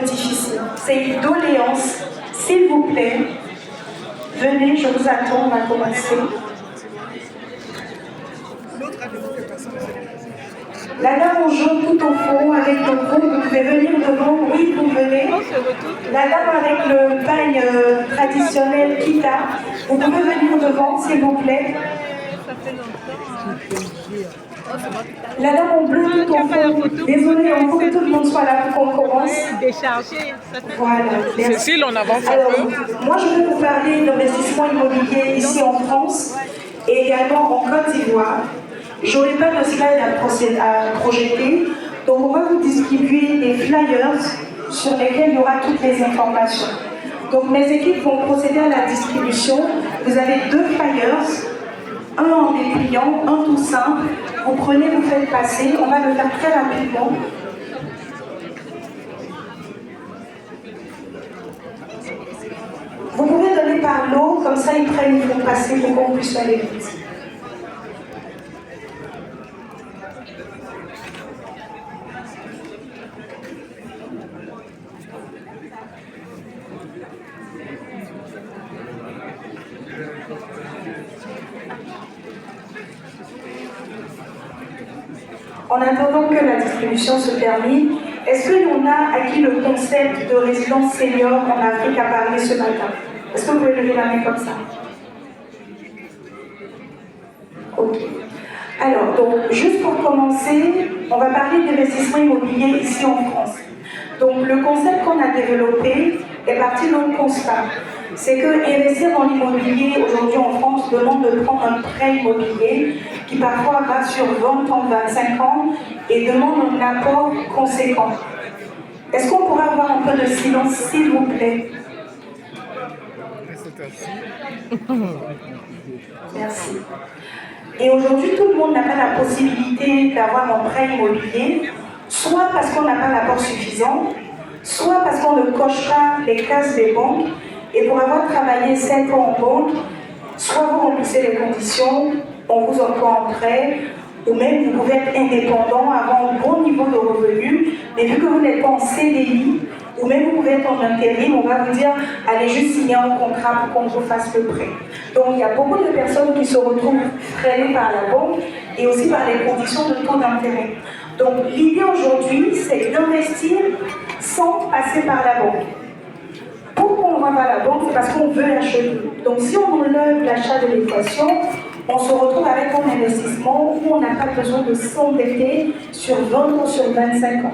difficile. C'est une doléance. S'il vous plaît, venez, je vous attends, on va commencer. La dame en jaune tout au fond avec le groupe, vous pouvez venir devant, oui vous venez. La dame avec le pagne traditionnel Kita, vous pouvez venir devant s'il vous plaît. La dame en bleu tout au fond, désolée, on veut que tout le monde soit là pour qu'on commence. Voilà, merci. Cécile, on avance Alors, un peu. moi je vais vous parler d'investissement immobilier ici en France et également en Côte d'Ivoire. Je n'aurai pas de slide à projeter, donc on va vous distribuer des flyers sur lesquels il y aura toutes les informations. Donc mes équipes vont procéder à la distribution. Vous avez 2 flyers, un en dépliant, un tout simple. Vous prenez, vous faites passer, on va le faire très rapidement. Vous pouvez donner par lot, comme ça ils prennent, ils vont passer pour qu'on puisse aller vite. En attendant que la distribution se termine, est-ce qu'il y en a à qui le concept de résidence senior en Afrique a parlé ce matin? Est-ce que vous pouvez lever la main comme ça? Ok. Alors, donc, juste pour commencer, on va parler d'investissement immobilier ici en France. Donc, le concept qu'on a développé est parti d'un constat. C'est que investir dans l'immobilier aujourd'hui en France demande de prendre un prêt immobilier qui parfois va sur 20 ans, 25 ans et demande un apport conséquent. Est-ce qu'on pourrait avoir un peu de silence, s'il vous plaît? Merci. Et aujourd'hui, tout le monde n'a pas la possibilité d'avoir un prêt immobilier, soit parce qu'on n'a pas l'apport suffisant, soit parce qu'on ne coche pas les cases des banques. Et pour avoir travaillé 5 ans en banque, soit vous remplissez les conditions, on vous envoie en prêt, ou même vous pouvez être indépendant, avoir un bon niveau de revenus, mais vu que vous n'êtes pas en CDI, ou même vous pouvez être en intérim, on va vous dire, allez juste signer un contrat pour qu'on vous fasse le prêt. Donc il y a beaucoup de personnes qui se retrouvent freinées par la banque et aussi par les conditions de taux d'intérêt. Donc l'idée aujourd'hui, c'est d'investir sans passer par la banque. Pourquoi on va vers la banque? C'est parce qu'on veut acheter. Donc si on enlève l'achat de l'équation, on se retrouve avec un investissement où on n'a pas besoin de s'endetter sur 20 ans, sur 25 ans.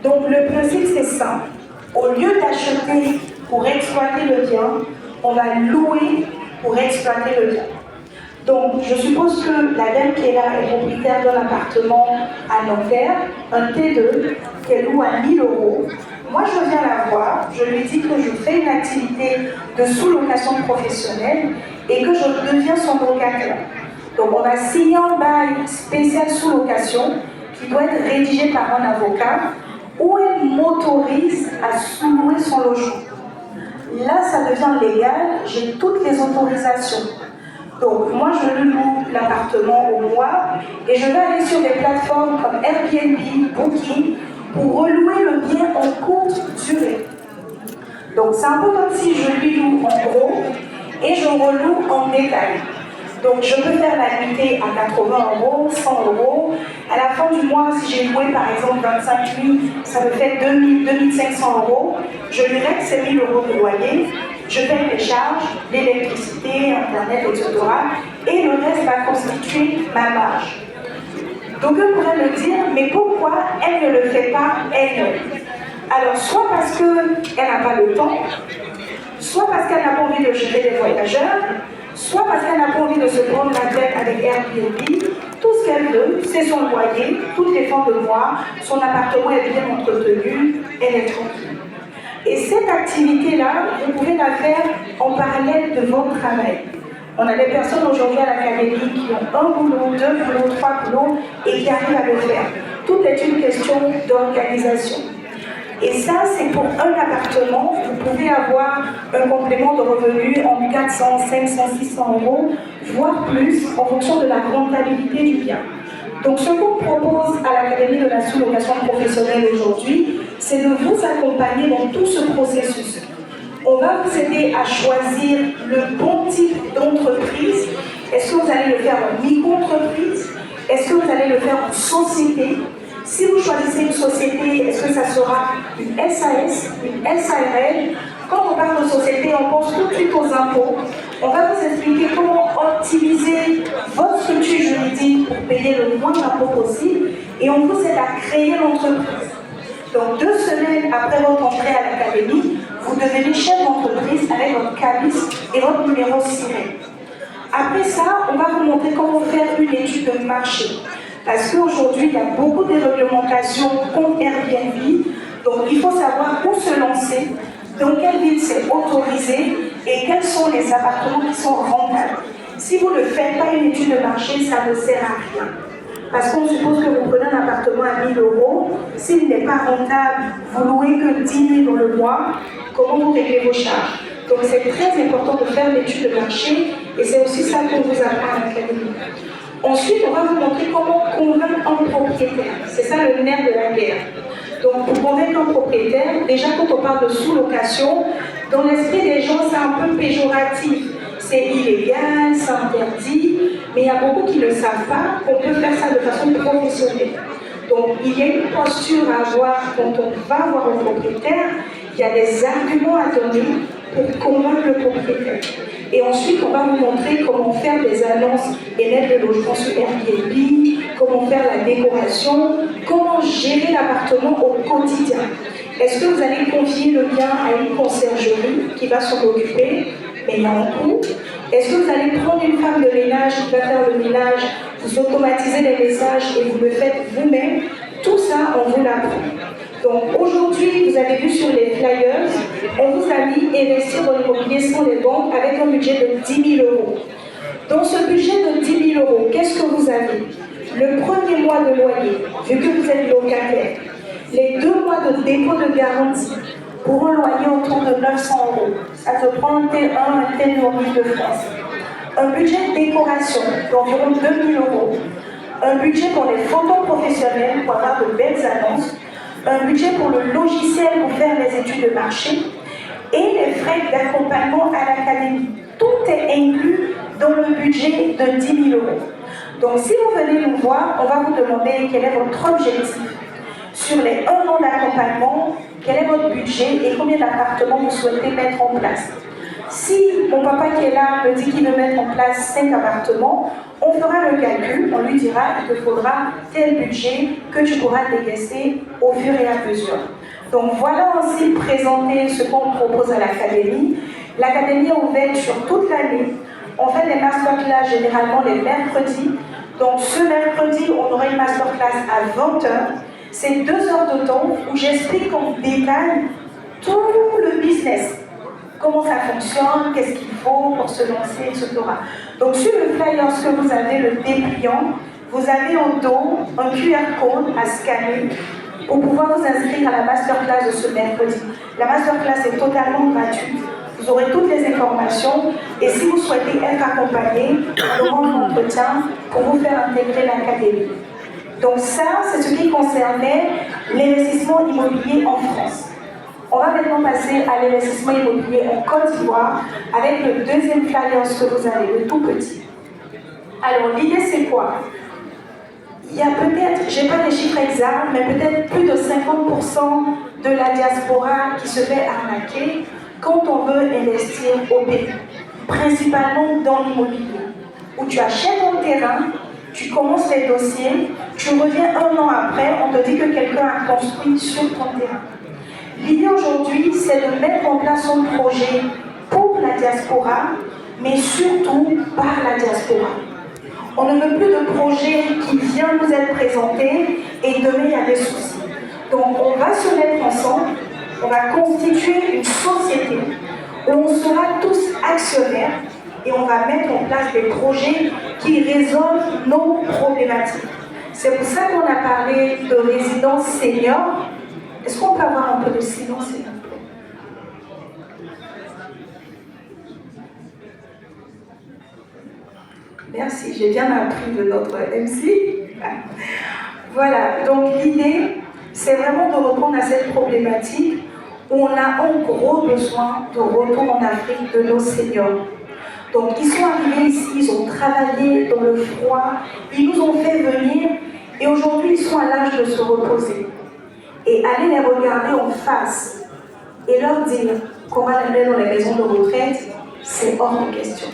Donc le principe c'est simple. Au lieu d'acheter pour exploiter le bien, on va louer pour exploiter le bien. Donc je suppose que la dame qui est là est propriétaire d'un appartement à Nanterre, un T2, qu'elle loue à 1 000 €. Moi, je viens la voir, je lui dis que je fais une activité de sous-location professionnelle et que je deviens son locataire. Donc, on va signer un bail spécial sous-location qui doit être rédigé par un avocat où elle m'autorise à sous-louer son logement. Là, ça devient légal, j'ai toutes les autorisations. Donc, moi, je lui loue l'appartement au mois et je vais aller sur des plateformes comme Airbnb, Booking, pour relouer le bien en courte durée. Donc c'est un peu comme si je lui loue en gros et je reloue en détail. Donc je peux faire la nuitée à 80 €, 100 €. À la fin du mois, si j'ai loué par exemple 25 nuits, ça me fait 2500 €. Je lui règle ces 1 000 € de loyer, je paye les charges, l'électricité, Internet, etc. Et le reste va constituer ma marge. Donc on pourrait me dire, mais pourquoi elle ne le fait pas elle-même? Alors soit parce qu'elle n'a pas le temps, soit parce qu'elle n'a pas envie de gérer les voyageurs, soit parce qu'elle n'a pas envie de se prendre la tête avec Airbnb. Tout ce qu'elle veut, c'est son loyer, toutes les fins de mois, son appartement est bien entretenu, elle est tranquille. Et cette activité-là, vous pouvez la faire en parallèle de votre travail. On a des personnes aujourd'hui à l'académie qui ont 1 boulot, 2 boulots, 3 boulots et qui arrivent à le faire. Tout est une question d'organisation. Et ça, c'est pour un appartement, vous pouvez avoir un complément de revenus en 400, 500, 600 €, voire plus, en fonction de la rentabilité du bien. Donc ce qu'on propose à l'Académie de la sous-location professionnelle aujourd'hui, c'est de vous accompagner dans tout ce processus. On va vous aider à choisir le bon type d'entreprise. Est-ce que vous allez le faire en micro-entreprise? Est-ce que vous allez le faire en société? Si vous choisissez une société, est-ce que ça sera une SAS, une SARL? Quand on parle de société, on pense tout de suite aux impôts. On va vous expliquer comment optimiser votre structure juridique pour payer le moins d'impôts possible et on vous aide à créer l'entreprise. Donc 2 semaines après votre entrée à l'académie, vous devenez chef d'entreprise avec votre cabis et votre numéro SIRET. Après ça, on va vous montrer comment faire une étude de marché. Parce qu'aujourd'hui, il y a beaucoup de réglementations contre Airbnb. Donc il faut savoir où se lancer, dans quelle ville c'est autorisé et quels sont les appartements qui sont rentables. Si vous ne faites pas une étude de marché, ça ne sert à rien. Parce qu'on suppose que vous prenez un appartement à 1 000 €, s'il n'est pas rentable, vous louez que 10 000 dans le mois, comment vous réglez vos charges? Donc c'est très important de faire l'étude de marché et c'est aussi ça qu'on vous apprend à l'académie. Ensuite, on va vous montrer comment convaincre un propriétaire. C'est ça le nerf de la guerre. Donc pour convaincre un propriétaire, déjà quand on parle de sous-location, dans l'esprit des gens c'est un peu péjoratif. C'est illégal, c'est interdit, mais il y a beaucoup qui ne savent pas qu'on peut faire ça de façon professionnelle. Donc il y a une posture à avoir quand on va voir un propriétaire, il y a des arguments à donner pour convaincre le propriétaire. Et ensuite, on va vous montrer comment faire des annonces et mettre le logement sur Airbnb, comment faire la décoration, comment gérer l'appartement au quotidien. Est-ce que vous allez confier le bien à une conciergerie qui va s'en occuper, mais il y a un coût? Est-ce que vous allez prendre une femme de ménage qui va faire le ménage, vous automatisez les messages et vous le faites vous-même? Tout ça, on vous l'apprend. Donc aujourd'hui, vous avez vu sur les flyers, on vous a mis investir dans l'immobilier sans les banques avec un budget de 10 000 €. Dans ce budget de 10 000 €, qu'est-ce que vous avez? Le premier mois de loyer, vu que vous êtes locataire. Les 2 mois de dépôt de garantie pour un loyer autour de 900 €. Ça te prend un T1 de France. Un budget de décoration d'environ 2 000 €. Un budget pour les photos professionnelles pour avoir de belles annonces. Un budget pour le logiciel pour faire les études de marché et les frais d'accompagnement à l'académie. Tout est inclus dans le budget de 10 000 €. Donc si vous venez nous voir, on va vous demander quel est votre objectif. Sur les 1 an d'accompagnement, quel est votre budget et combien d'appartements vous souhaitez mettre en place. Si mon papa qui est là me dit qu'il veut mettre en place 5 appartements, on fera le calcul, on lui dira qu'il te faudra tel budget que tu pourras décaisser au fur et à mesure. Donc voilà ainsi présenté ce qu'on propose à l'académie. L'académie est ouverte sur toute l'année. On fait des masterclass généralement les mercredis. Donc ce mercredi, on aura une masterclass à 20 h. C'est 2 heures de temps où j'explique en détail tout le business. Comment ça fonctionne, qu'est-ce qu'il faut pour se lancer, etc. Donc sur le flyer, ce que vous avez, le dépliant, vous avez au dos un QR code à scanner pour pouvoir vous inscrire à la masterclass de ce mercredi. La masterclass est totalement gratuite. Vous aurez toutes les informations et si vous souhaitez être accompagné, on aura un entretien pour vous faire intégrer l'académie. Donc ça, c'est ce qui concernait l'investissement immobilier en France. On va maintenant passer à l'investissement immobilier en Côte d'Ivoire avec le deuxième flyer que vous avez, le tout petit. Alors l'idée c'est quoi? Il y a peut-être, je n'ai pas les chiffres exacts, mais peut-être plus de 50% de la diaspora qui se fait arnaquer quand on veut investir au pays, principalement dans l'immobilier, où tu achètes un terrain, tu commences les dossiers, tu reviens 1 an après, on te dit que quelqu'un a construit sur ton terrain. L'idée aujourd'hui, c'est de mettre en place un projet pour la diaspora, mais surtout par la diaspora. On ne veut plus de projet qui vient nous être présenté et demain il y a des soucis. Donc on va se mettre ensemble, on va constituer une société où on sera tous actionnaires et on va mettre en place des projets qui résolvent nos problématiques. C'est pour ça qu'on a parlé de résidence senior. Est-ce qu'on peut avoir un peu de silence, s'il vous plaît? Merci, j'ai bien appris de notre MC. Voilà, donc l'idée, c'est vraiment de répondre à cette problématique où on a un gros besoin de retour en Afrique de nos seniors. Donc ils sont arrivés ici, ils ont travaillé dans le froid, ils nous ont fait venir et aujourd'hui ils sont à l'âge de se reposer. Et aller les regarder en face et leur dire qu'on va les mettre dans les maisons de retraite, c'est hors de question.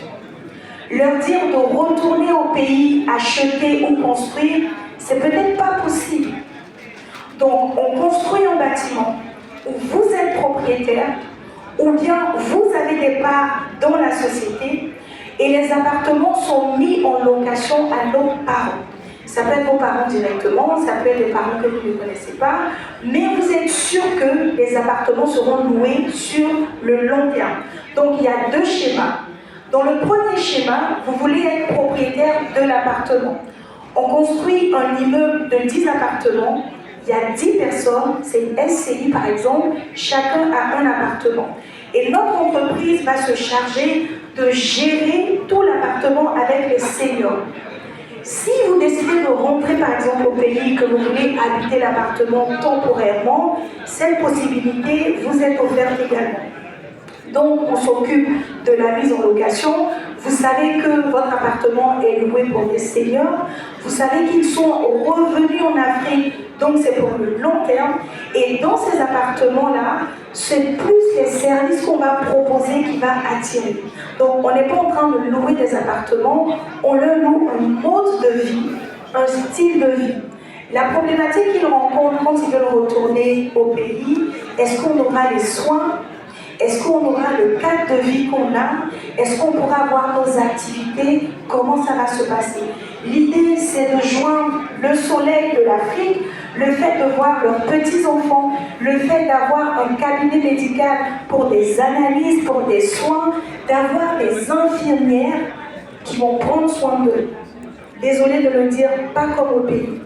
Leur dire de retourner au pays, acheter ou construire, c'est peut-être pas possible. Donc on construit un bâtiment où vous êtes propriétaire, ou bien vous avez des parts dans la société et les appartements sont mis en location à nos parents. Ça peut être vos parents directement, ça peut être des parents que vous ne connaissez pas, mais vous êtes sûr que les appartements seront loués sur le long terme. Donc il y a deux schémas. Dans le premier schéma, vous voulez être propriétaire de l'appartement. On construit un immeuble de 10 appartements, il y a 10 personnes, c'est une SCI par exemple, chacun a un appartement. Et notre entreprise va se charger de gérer tout l'appartement avec les seniors. Si vous décidez de rentrer par exemple au pays, que vous voulez habiter l'appartement temporairement, cette possibilité vous est offerte également. Donc on s'occupe de la mise en location. Vous savez que votre appartement est loué pour des seniors. Vous savez qu'ils sont revenus en Afrique, donc c'est pour le long terme. Et dans ces appartements-là, c'est plus les services qu'on va proposer qui va attirer. Donc on n'est pas en train de louer des appartements, on leur loue un mode de vie, un style de vie. La problématique qu'ils rencontrent quand ils veulent retourner au pays, est-ce qu'on aura les soins? Est-ce qu'on aura le cadre de vie qu'on a? Est-ce qu'on pourra avoir nos activités? Comment ça va se passer? L'idée, c'est de joindre le soleil de l'Afrique, le fait de voir leurs petits-enfants, le fait d'avoir un cabinet médical pour des analyses, pour des soins, d'avoir des infirmières qui vont prendre soin d'eux. Désolée de le dire, pas comme au pays.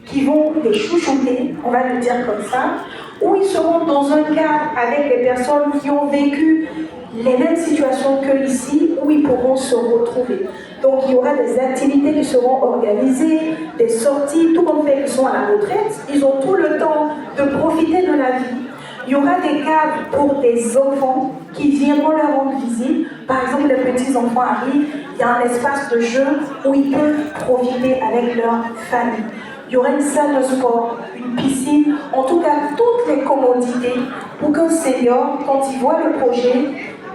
Qui vont les chouchouter, on va le dire comme ça, où ils seront dans un cadre avec des personnes qui ont vécu les mêmes situations que ici, où ils pourront se retrouver. Donc il y aura des activités qui seront organisées, des sorties, tout comme fait qu'ils sont à la retraite, ils ont tout le temps de profiter de la vie. Il y aura des cadres pour des enfants qui viendront leur rendre visite. Par exemple, les petits-enfants arrivent, il y a un espace de jeu où ils peuvent profiter avec leur famille. Il y aura une salle de sport, une piscine, en tout cas toutes les commodités pour qu'un senior, quand il voit le projet,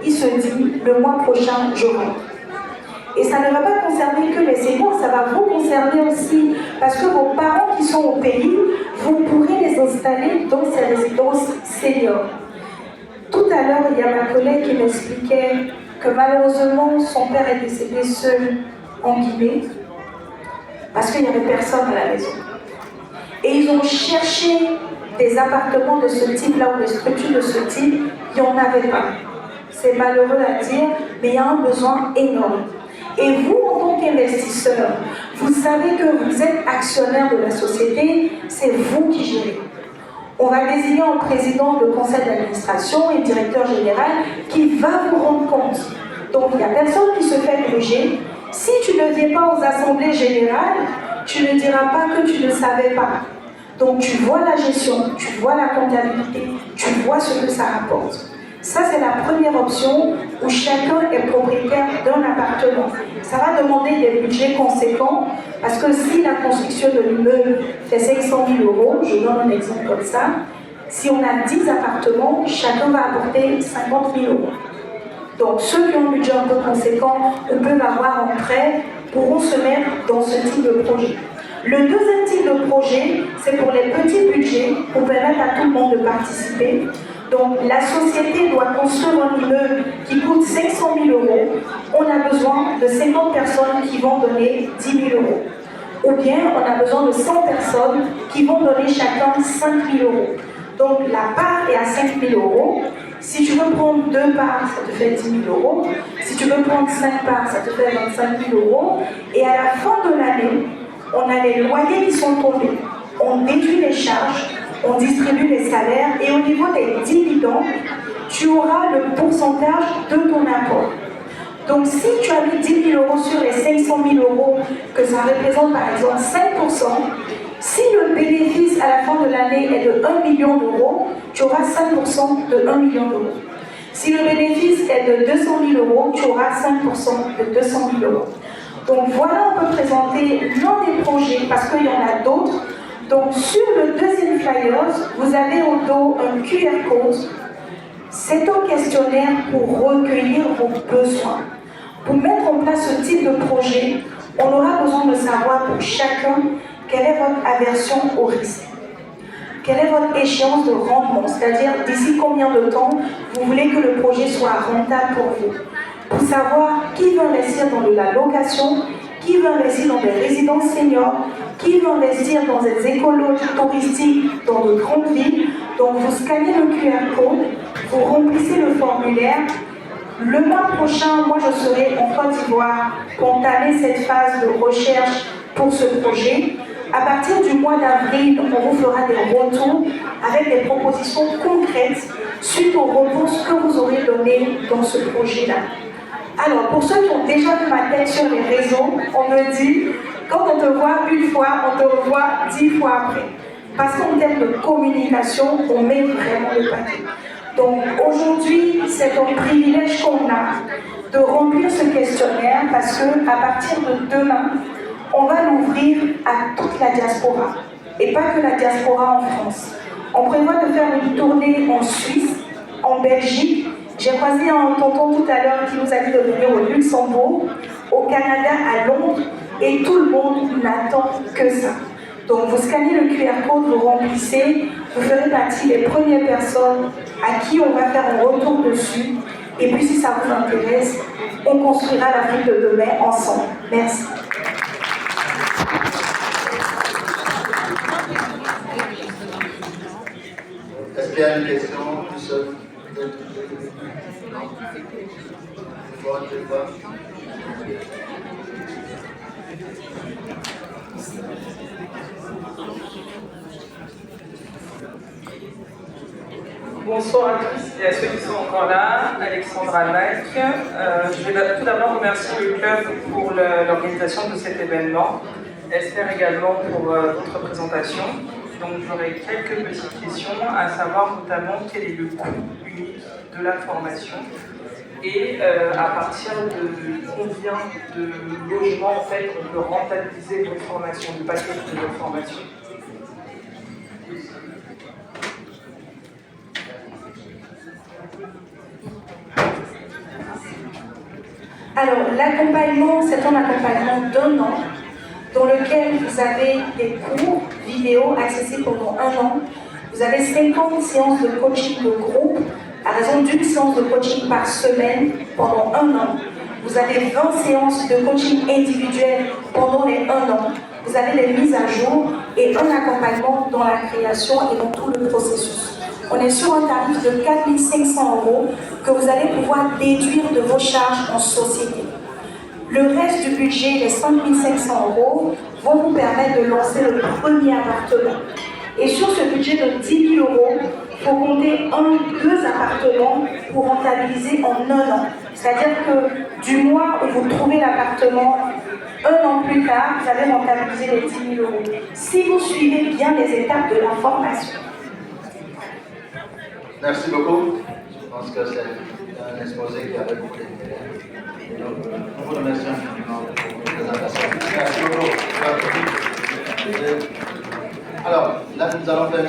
il se dit le mois prochain je rentre. Et ça ne va pas concerner que les seniors, ça va vous concerner aussi, parce que vos parents qui sont au pays, vous pourrez les installer dans ces résidences seniors. Tout à l'heure, il y a ma collègue qui m'expliquait que malheureusement son père est décédé seul en Guinée, parce qu'il n'y avait personne à la maison. Et ils ont cherché des appartements de ce type-là, ou des structures de ce type, il n'y en avait pas. C'est malheureux à dire, mais il y a un besoin énorme. Et vous, en tant qu'investisseur, vous savez que vous êtes actionnaire de la société, c'est vous qui gérez. On va désigner un président de conseil d'administration et directeur général qui va vous rendre compte. Donc il n'y a personne qui se fait gruger. Si tu ne viens pas aux assemblées générales, tu ne diras pas que tu ne savais pas. Donc tu vois la gestion, tu vois la comptabilité, tu vois ce que ça rapporte. Ça, c'est la première option où chacun est propriétaire d'un appartement. Ça va demander des budgets conséquents parce que si la construction de l'immeuble fait 500 000 €, je donne un exemple comme ça, si on a 10 appartements, chacun va apporter 50 000 €. Donc ceux qui ont un budget un peu conséquent ou peuvent avoir un prêt pourront se mettre dans ce type de projet. Le deuxième type de projet, c'est pour les petits budgets pour permettre à tout le monde de participer. Donc la société doit construire un immeuble qui coûte 500 000 €. On a besoin de 50 personnes qui vont donner 10 000 €. Ou bien on a besoin de 100 personnes qui vont donner chacun 5 000 €. Donc la part est à 5 000 €. Si tu veux prendre 2 parts, ça te fait 10 000 €. Si tu veux prendre 5 parts, ça te fait 25 000 €. Et à la fin de l'année, on a les loyers qui sont tombés. On déduit les charges, on distribue les salaires et au niveau des dividendes, tu auras le pourcentage de ton apport. Donc si tu as mis 10 000 € sur les 500 000 € que ça représente par exemple 5%, Si le bénéfice à la fin de l'année est de 1 million d'euros, tu auras 5% de 1 million d'euros. Si le bénéfice est de 200 000 euros, tu auras 5% de 200 000 euros. Donc voilà, on peut présenter l'un des projets, parce qu'il y en a d'autres. Donc sur le deuxième flyer, vous avez au dos un QR code. C'est un questionnaire pour recueillir vos besoins. Pour mettre en place ce type de projet, on aura besoin de savoir pour chacun quelle est votre aversion au risque. Quelle est votre échéance de rendement, c'est-à-dire d'ici combien de temps vous voulez que le projet soit rentable pour vous. Pour savoir qui veut investir dans de la location, qui veut investir dans des résidences seniors, qui veut investir dans des écoles touristiques dans de grandes villes. Donc vous scannez le QR code, vous remplissez le formulaire. Le mois prochain, moi je serai en Côte d'Ivoire pour entamer cette phase de recherche pour ce projet. À partir du mois d'avril, on vous fera des retours avec des propositions concrètes suite aux réponses que vous aurez données dans ce projet-là. Alors, pour ceux qui ont déjà vu ma tête sur les réseaux, on me dit, quand on te voit une fois, on te revoit 10 fois après. Parce qu'en termes de communication, on met vraiment le paquet. Donc aujourd'hui, c'est un privilège qu'on a de remplir ce questionnaire parce qu'à partir de demain, on va l'ouvrir à toute la diaspora. Et pas que la diaspora en France. On prévoit de faire une tournée en Suisse, en Belgique. J'ai croisé un tonton tout à l'heure qui nous a dit de venir au Luxembourg, au Canada, à Londres, et tout le monde n'attend que ça. Donc vous scannez le QR code, vous remplissez, vous ferez partie des premières personnes à qui on va faire un retour dessus. Et puis si ça vous intéresse, on construira l'Afrique de demain ensemble. Merci. Est-ce qu'il y a une question du seul? Bonsoir à tous et à ceux qui sont encore là. Alexandra Mac. Je vais tout d'abord remercier le club pour l'organisation de cet événement. Esther également pour votre présentation. Donc j'aurai quelques petites questions, à savoir notamment quel est le coût unique de la formation et à partir de combien de logements en fait on peut rentabiliser votre formation, le paquet de votre formation. Alors l'accompagnement, c'est un accompagnement d'1 an dans lequel vous avez des cours vidéo accessibles pendant 1 an. Vous avez 50 séances de coaching de groupe à raison d'une séance de coaching par semaine pendant 1 an. Vous avez 20 séances de coaching individuel pendant les 1 an. Vous avez des mises à jour et un accompagnement dans la création et dans tout le processus. On est sur un tarif de 4 500 € que vous allez pouvoir déduire de vos charges en société. Le reste du budget, les 5 500 € vont vous permettre de lancer le premier appartement. Et sur ce budget de 10 000 €, il faut compter 2 appartements pour rentabiliser en 1 an. C'est-à-dire que du mois où vous trouvez l'appartement, 1 an plus tard, vous allez rentabiliser les 10 000 €. Si vous suivez bien les étapes de la formation. Merci beaucoup. Je pense que c'est un exposé qui avait beaucoup d'intérêt. Donc, nous vous remercions infiniment pour votre présentation. Merci beaucoup. Alors, là, nous allons faire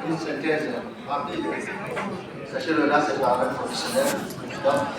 une synthèse rapide. Sachez-le, là, c'est par un professionnel.